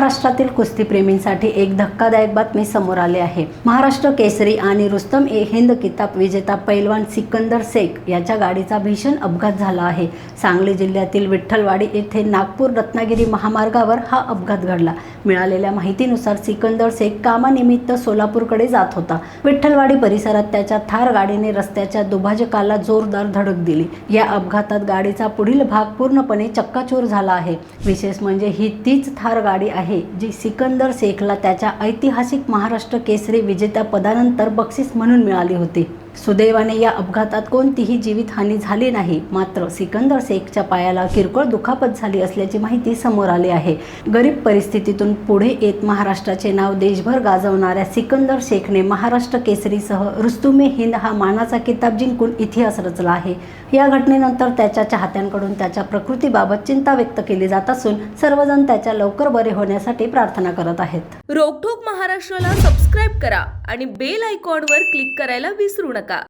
महाराष्ट्रातील कुस्तीप्रेमींसाठी एक धक्कादायक बातमी समोर आली आहे। महाराष्ट्र केसरी आणि रुस्तम ए हिंद किताब विजेता पैलवान सिकंदर शेख याच्या गाडीचा भीषण अपघात झाला आहे। सांगली जिल्ह्यातील विठ्ठलवाडी येथे नागपूर रत्नागिरी महामार्गावर हा अपघात घडला। मिळालेल्या माहितीनुसार सिकंदर शेख कामानिमित्त सोलापूरकडे जात होता। विठ्ठलवाडी परिसरात त्याच्या थार गाडीने रस्त्याच्या दुभाजकाला जोरदार धडक दिली। या अपघातात गाडीचा पुढील भाग पूर्णपणे चक्काचूर झाला आहे। विशेष म्हणजे ही तीच थार गाडी आहे जी सिकंदर शेखला त्याच्या ऐतिहासिक महाराष्ट्र केसरी विजेता पदानंतर बक्षीस म्हणून मिळाली होती। सुदैवाने या अपघातात कोणतीही जीवितहानी झाली नाही, मात्र सिकंदर शेखच्या पायाला किरकोळ दुखापत झाली असल्याची माहिती समोर आली आहे। गरीब परिस्थितीतून पुढे येत महाराष्ट्राचे नाव देशभर गाजवणाऱ्या सिकंदर शेखने महाराष्ट्र केसरीसह रुस्तुम ए हिंद हा मानाचा किताब जिंकून इतिहास रचला आहे। या घटनेनंतर त्याच्या चाहत्यांकडून त्याच्या प्रकृतीबाबत चिंता व्यक्त केली जात असून सर्वजण त्याच्या लवकर बरे होण्यासाठी प्रार्थना करत आहेत। रोकठोक महाराष्ट्राला सबस्क्राइब करा आणि बेल आयकॉनवर क्लिक करायला विसरू नका।